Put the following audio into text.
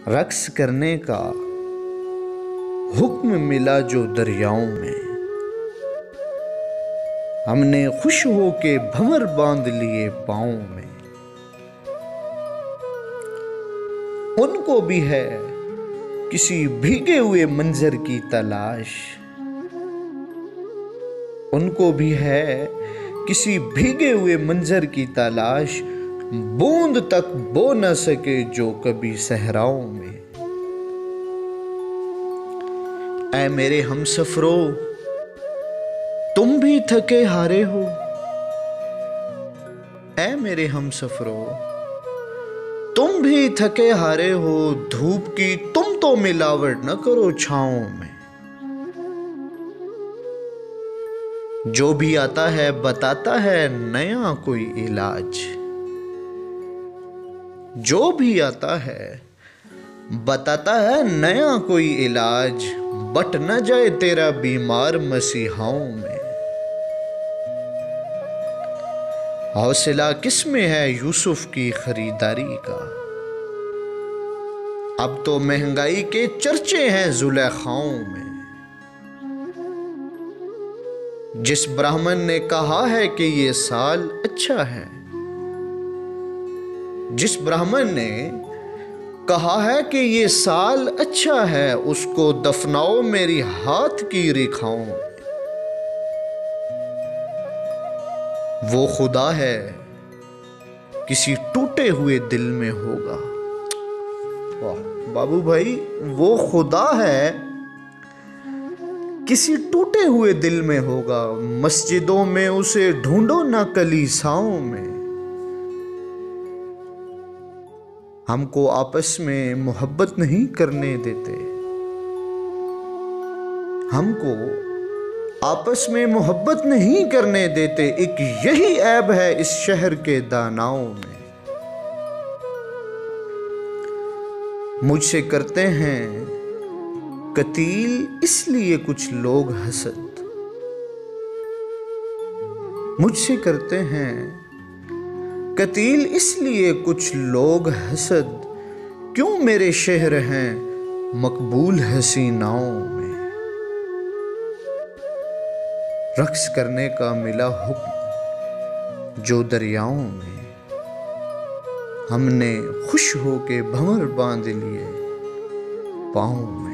रक्स करने का हुक्म मिला जो दरियाओं में, हमने खुश होके भंवर बांध लिए पाँव में। उनको भी है किसी भीगे हुए मंजर की तलाश, उनको भी है किसी भीगे हुए मंजर की तलाश, बूंद तक बो न सके जो कभी सहराओं में। ऐ मेरे हमसफरो तुम भी थके हारे हो, ऐ मेरे हमसफरो तुम भी थके हारे हो, धूप की तुम तो मिलावट न करो छाओं में। जो भी आता है बताता है नया कोई इलाज, जो भी आता है बताता है नया कोई इलाज, बट न जाए तेरा बीमार मसीहाओं में। हौसला किसमें है यूसुफ की खरीदारी का, अब तो महंगाई के चर्चे हैं जुलेखाओं में। जिस ब्राह्मण ने कहा है कि ये साल अच्छा है, जिस ब्राह्मण ने कहा है कि ये साल अच्छा है, उसको दफनाओ मेरी हाथ की रेखाओं में। वो खुदा है किसी टूटे हुए दिल में होगा। वाह बाबू भाई, वो खुदा है किसी टूटे हुए दिल में होगा, मस्जिदों में उसे ढूंढो ना कलीसाओं में। हमको आपस में मोहब्बत नहीं करने देते, हमको आपस में मोहब्बत नहीं करने देते, एक यही ऐब है इस शहर के दानाओं में। मुझसे करते हैं कतील इसलिए कुछ लोग हसद, मुझसे करते हैं कतील इसलिए कुछ लोग हसद, क्यों मेरे शहर हैं मकबूल हसीनाओं में। रक्स करने का मिला हुक्म जो दरियाओं में, हमने खुश होके भंवर बांध लिए पाँव में।